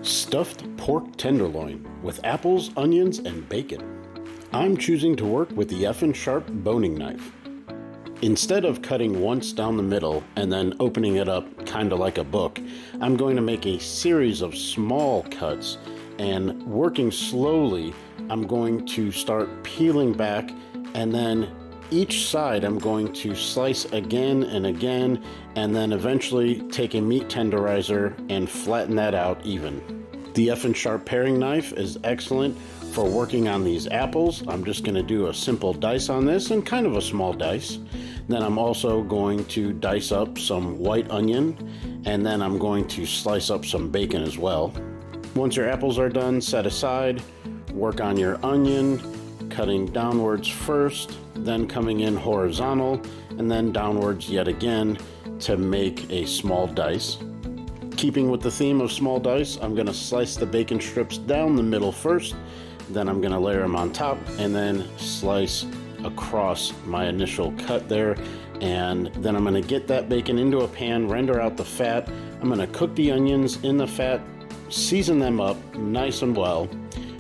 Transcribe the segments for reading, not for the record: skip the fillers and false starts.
Stuffed pork tenderloin with apples, onions, and bacon. I'm choosing to work with the F&Sharp boning knife. Instead of cutting once down the middle and then opening it up kind of like a book, I'm going to make a series of small cuts, and working slowly, I'm going to start peeling back, and then each side I'm going to slice again and again, and then eventually take a meat tenderizer and flatten that out even. The F&Sharp paring knife is excellent for working on these apples. I'm just going to do a simple dice on this, and kind of a small dice. Then I'm also going to dice up some white onion, and then I'm going to slice up some bacon as well. Once your apples are done, set aside, work on your onion, cutting downwards first, then coming in horizontal, and then downwards yet again to make a small dice. Keeping with the theme of small dice, I'm going to slice the bacon strips down the middle first, then I'm going to layer them on top, and then slice across my initial cut there. And then I'm going to get that bacon into a pan, render out the fat. I'm going to cook the onions in the fat, season them up nice and well.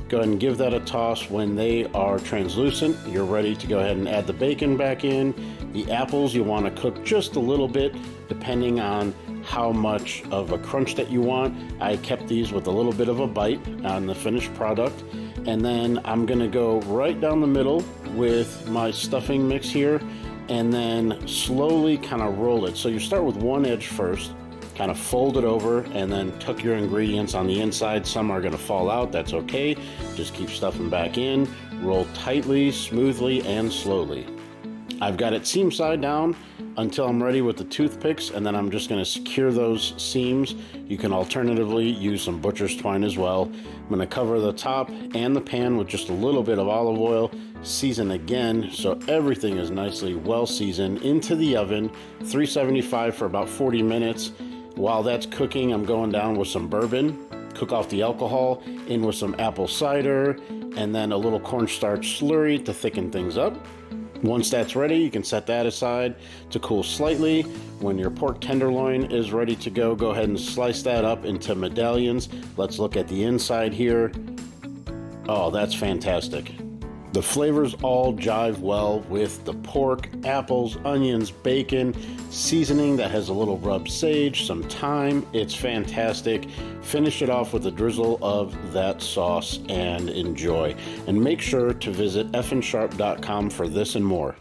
Go ahead and give that a toss. When they are translucent, you're ready to go ahead and add the bacon back in. The apples you want to cook just a little bit, depending on how much of a crunch that you want. I kept these with a little bit of a bite on the finished product. And then I'm going to go right down the middle with my stuffing mix here, and then slowly kind of roll it. So you start with one edge first, kind of fold it over, and then tuck your ingredients on the inside. Some are going to fall out, that's okay. Just keep stuffing back in. Roll tightly, smoothly, and slowly. I've got it seam side down until I'm ready with the toothpicks, and then I'm just going to secure those seams. You can alternatively use some butcher's twine as well. I'm going to cover the top and the pan with just a little bit of olive oil, season again so everything is nicely well seasoned. Into the oven, 375 for about 40 minutes. While that's cooking, I'm going down with some bourbon, cook off the alcohol, in with some apple cider, and then a little cornstarch slurry to thicken things up. Once that's ready, you can set that aside to cool slightly. When your pork tenderloin is ready to go, go ahead and slice that up into medallions. Let's look at the inside here. Oh, that's fantastic. The flavors all jive well with the pork, apples, onions, bacon, seasoning that has a little rubbed sage, some thyme. It's fantastic. Finish it off with a drizzle of that sauce and enjoy. And make sure to visit fnsharp.com for this and more.